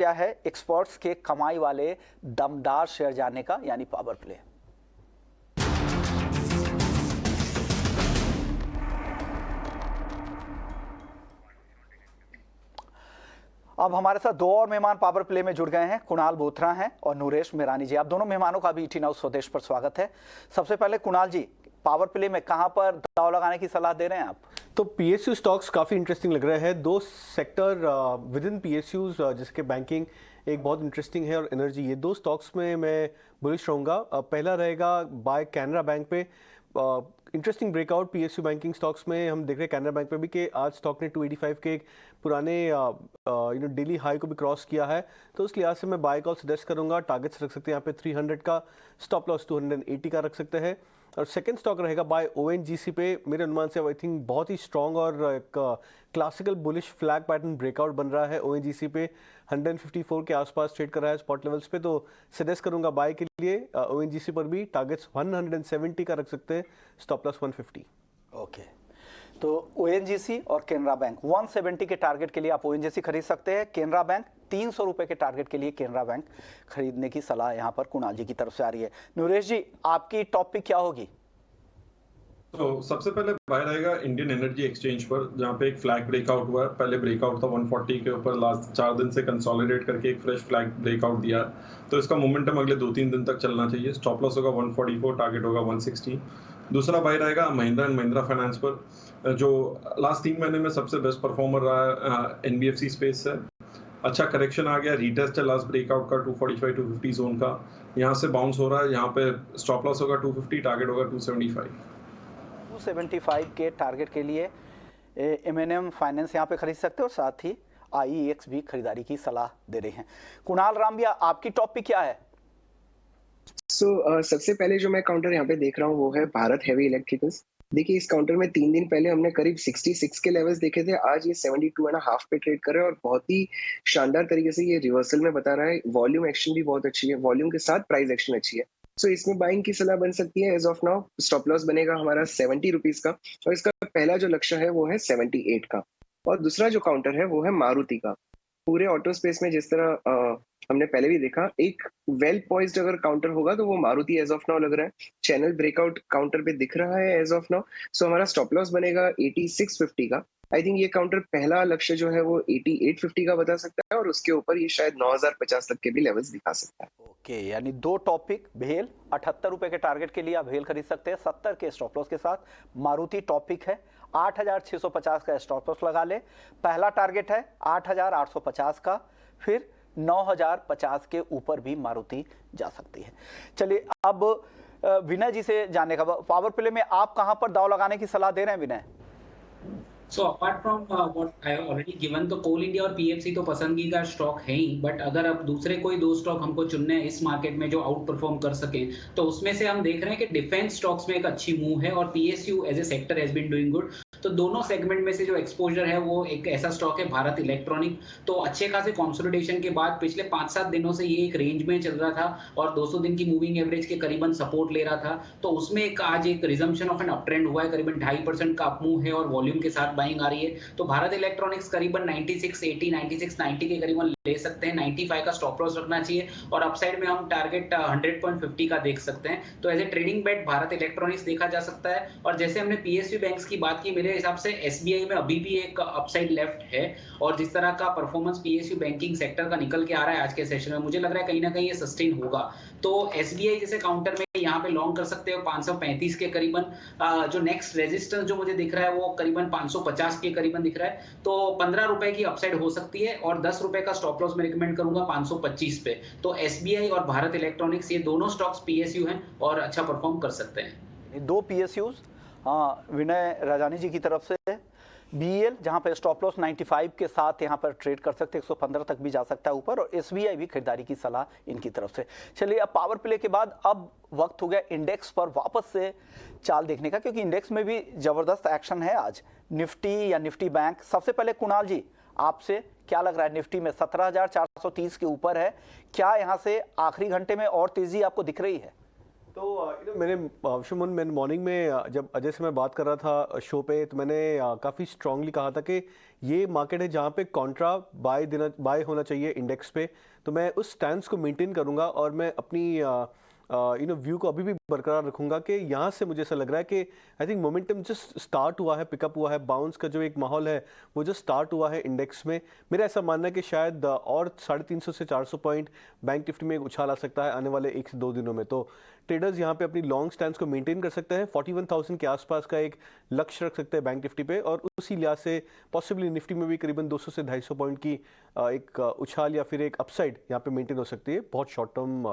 या है एक्सपर्ट्स के कमाई वाले दमदार शेयर जानने का, यानी पावर प्ले। अब हमारे साथ दो और मेहमान पावर प्ले में जुड़ गए हैं। कुणाल बोथरा हैं और नूरेश मेहरानी जी। आप दोनों मेहमानों का भी ईटी नाउ स्वदेश पर स्वागत है। सबसे पहले कुणाल जी, पावर प्ले में कहां पर दांव लगाने की सलाह दे रहे हैं आप? तो पीएसयू स्टॉक्स काफ़ी इंटरेस्टिंग लग रहे हैं। दो सेक्टर विद इन पीएसयूज जैसे कि बैंकिंग एक बहुत इंटरेस्टिंग है और एनर्जी, ये दो स्टॉक्स में मैं बुलिश रहूँगा। पहला रहेगा बाय कैनरा बैंक पे। Interesting breakout PSU banking stocks में हम देख रहे हैं कैनरा बैंक पे भी कि आज स्टॉक ने 285 के एक पुराने डेली हाई को भी क्रॉस किया है, तो उस लिहाज से मैं बाय कॉल सजेस्ट करूंगा। टारगेट्स रख सकते हैं यहाँ पे 300 का, स्टॉप लॉस 280 का रख सकते हैं। और सेकंड स्टॉक रहेगा बाय ओएनजीसी पे। मेरे अनुमान से आई थिंक बहुत ही स्ट्रॉन्ग और एक classical bullish flag pattern breakout बन रहा है ओएनजीसी पे। 154 के आसपास ट्रेड कर रहा है स्पॉट लेवल्स पे, तो सजेस्ट करूंगा बाय के लिए ओएनजीसी पर भी। टारगेट्स 170 का रख सकते हैं, स्टॉप लॉस 150। ओके, तो ओएनजीसी और केनरा बैंक 170 के टारगेट के लिए आप ओएनजीसी खरीद सकते हैं। केनरा बैंक 300 रुपए के टारगेट के लिए केनरा बैंक खरीदने की सलाह यहां पर कुणाल जी की तरफ से आ रही है। नूरेश जी, आपकी टॉप पिक क्या होगी? तो सबसे पहले बाय रहेगा इंडियन एनर्जी एक्सचेंज पर, जहां पे एक फ्लैग ब्रेकआउट हुआ है। पहले ब्रेकआउट था 140 के ऊपर, लास्ट 4 दिन से कंसोलिडेट करके एक फ्रेश फ्लैग ब्रेकआउट दिया है, तो इसका मोमेंटम अगले 2-3 दिन तक चलना चाहिए। स्टॉप लॉस होगा 144, टारगेट होगा 160। दूसरा बाय रहेगा महिंद्रा एंड महिंद्रा फाइनेंस पर, जो लास्ट 3 महीने में सबसे बेस्ट परफॉर्मर रहा है एनबीएफसी स्पेस से। अच्छा करेक्शन आ गया, रीटेस्ट है लास्ट ब्रेकआउट का 245-250 जोन का, यहाँ से बाउंस हो रहा है। यहाँ पे स्टॉप लॉस होगा 250, टारगेट होगा 275। 275 के टारगेट के लिए एमएनएम फाइनेंस यहाँ पे खरीद सकते हो, और साथ ही आईईएक्स भी खरीदारी की सलाह दे रहे हैं। कुणाल रामबिया, आपकी टॉप पिक क्या है? सबसे पहले जो मैं काउंटर यहाँ पे देख रहा हूँ वो है भारत हेवी इलेक्ट्रिकल्स। देखिए, इस काउंटर में 3 दिन पहले हमने करीब 66 के लेवल्स देखे थे, आज ये 72.5 पे ट्रेड कर रहे हैं और बहुत ही शानदार तरीके से ये रिवर्सल में बता रहा है। वॉल्यूम एक्शन भी बहुत अच्छी है, वॉल्यूम के साथ प्राइस एक्शन अच्छी है, सो इसमें बाइंग की सलाह बन सकती है। As of now stop loss बनेगा हमारा 70 रुपीज का, और इसका पहला जो लक्ष्य है वो है 78 का। और दूसरा जो काउंटर है वो है मारुति का। पूरे ऑटो स्पेस में जिस तरह हमने पहले भी देखा, एक वेल पॉइज्ड अगर काउंटर होगा तो वो मारुति एज ऑफ नाउ लग रहा है। चैनल ब्रेकआउट काउंटर पे दिख रहा है एज ऑफ नाउ, सो हमारा स्टॉप लॉस बनेगा 8650 का। आई थिंक ये काउंटर पहला लक्ष्य जो है वो 8850 का बता सकता है, और उसके ऊपर ये शायद 9050 तक के भी लेवल्स दिखा सकता है। ओके, यानी दो टॉपिक, भेल 78 रुपए के टारगेट के लिए आप भेल खरीद सकते हैं 70 के स्टॉप लॉस के साथ। मारुति टॉपिक है 8650 का स्टॉप लॉस लगा ले। पहला टारगेट है 8850 का, फिर 9050 के ऊपर भी मारुति जा सकती है। चलिए, अब विनय जी से जानने का, पावर प्ले में आप कहां पर दाव लगाने की सलाह दे रहे हैं Vinay? So apart from what I already given, तो कोल इंडिया और पीएफसी तो पसंदीदा स्टॉक है ही, बट अगर अब दूसरे कोई 2 स्टॉक हमको चुनने हैं इस मार्केट में जो आउट परफॉर्म कर सके, तो उसमें से हम देख रहे हैं कि डिफेंस स्टॉक्स में एक अच्छी मूव है और PSU as a sector has been doing good. तो दोनों सेगमेंट में से जो एक्सपोजर है वो एक ऐसा स्टॉक है भारत इलेक्ट्रॉनिक। तो अच्छे खासे कंसोलिडेशन के बाद पिछले 5-7 दिनों से ये एक रेंज में चल रहा था और 200 दिन की मूविंग एवरेज के करीबन सपोर्ट ले रहा था, तो उसमें एक आज एक रिजम्पशन ऑफ एन अपट्रेंड हुआ है, करीबन 2.5% का अपमूव है और वॉल्यूम के साथ बाइंग आ रही है। तो भारत इलेक्ट्रॉनिक्स करीबन 9680 9690 के करीबन ले सकते हैं। 95 का स्टॉप लॉस रखना चाहिए और अपसाइड में हम टारगेट 100.50 का देख सकते हैं। तो as a trading bet Bharat electronics देखा जा सकता है। और जैसे हमने पीएसयू बैंक्स की बात की, मेरे हिसाब से एसबीआई में अभी भी एक अपसाइड लेफ्ट है, और जिस तरह का परफॉर्मेंस पीएसयू बैंकिंग सेक्टर का निकल के आ रहा है आज के सेशन में, मुझे लग रहा है कहीं ना कहीं ये सस्टेन होगा। तो एसबीआई जैसे काउंटर में यहाँ पे लॉन्ग कर सकते हो 535 के करीबन। जो नेक्स्ट रेजिस्टेंस जो मुझे दिख रहा है वो करीबन 550 के करीबन दिख रहा है, तो 15 रुपए की अपसाइड हो सकती है और 10 रुपए का स्टॉप लॉस मैं रिकमेंड करूंगा 525 पे। तो एसबीआई और भारत इलेक्ट्रॉनिक्स ये दोनों स्टॉक्स पीएसयू हैं और अच्छा परफॉर्म कर सकते हैं। दो पीएसयूज, हाँ, विनय राजानी जी की तरफ से बीएल जहां पर स्टॉप लॉस 95 के साथ यहां पर ट्रेड कर सकते हैं, 115 तक भी जा सकता है ऊपर, और एसबीआई भी खरीदारी की सलाह इनकी तरफ से। चलिए, अब पावर प्ले के बाद अब वक्त हो गया इंडेक्स पर वापस से चाल देखने का, क्योंकि इंडेक्स में भी जबरदस्त एक्शन है आज। निफ्टी या निफ्टी बैंक, सबसे पहले कुणाल जी आपसे क्या लग रहा है? निफ्टी में 17,430 के ऊपर है, क्या यहां से आखिरी घंटे में और तेजी आपको दिख रही है? तो मैंने मॉर्निंग में जब अजय से मैं बात कर रहा था शो पे, तो मैंने काफ़ी स्ट्रांगली कहा था कि ये मार्केट है जहाँ पे कॉन्ट्रा बाय होना चाहिए इंडेक्स पे। तो मैं उस स्टैंस को मेंटेन करूँगा और मैं अपनी व्यू को अभी भी बरकरार रखूंगा कि यहाँ से मुझे ऐसा लग रहा है कि I think momentum just start हुआ है, पिकअप हुआ है, बाउंस का जो एक माहौल है वो जो स्टार्ट हुआ है इंडेक्स में। मेरा ऐसा मानना है कि शायद और 350 से 400 पॉइंट बैंक निफ्टी में उछाल आ सकता है आने वाले 1 से 2 दिनों में। तो ट्रेडर्स यहाँ पे अपनी लॉन्ग स्टैंस को मेंटेन कर सकते हैं। 41,000 के आसपास का एक लक्ष्य रख सकते हैं बैंक निफ्टी पे, और उसी लिहाज से पॉसिबली निफ्टी में भी करीबन 200 से 250 पॉइंट की एक उछाल या फिर एक अपसाइड यहाँ पे मेंटेन हो सकती है बहुत शॉर्ट टर्म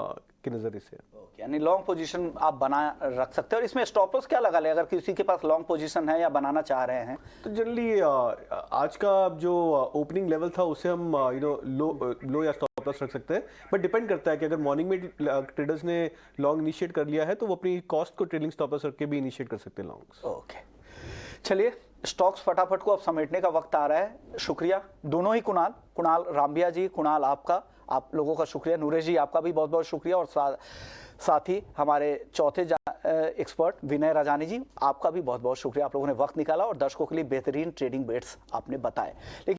के नज़रिए से। यानी लॉन्ग पोजीशन आप बना रख सकते हैं। और इसमें स्टॉप लॉस क्या लगा ले अगर किसी के पास लॉन्ग पोजीशन है या बनाना चाह रहे हैं? तो जनरली आज का जो ओपनिंग लेवल था उसे हम लो या स्टॉप लॉस रख सकते हैं, बट डिपेंड करता है कि अगर मॉर्निंग में ट्रेडर्स ने लॉन्ग इनिशिएट कर लिया है तो वो अपनी कॉस्ट को ट्रेलिंग स्टॉप लॉस रख के भी इनिशिएट कर सकते हैं लॉन्ग्स। ओके, चलिए स्टॉक्स फटाफट को अब समेटने का वक्त आ रहा है। शुक्रिया दोनों ही कुणाल रामबिया जी, कुणाल आपका, आप लोगों का शुक्रिया। नूरेश जी आपका भी बहुत बहुत शुक्रिया, और साथ ही हमारे चौथे एक्सपर्ट विनय राजानी जी, आपका भी बहुत बहुत शुक्रिया। आप लोगों ने वक्त निकाला और दर्शकों के लिए बेहतरीन ट्रेडिंग बेट्स आपने बताए। लेकिन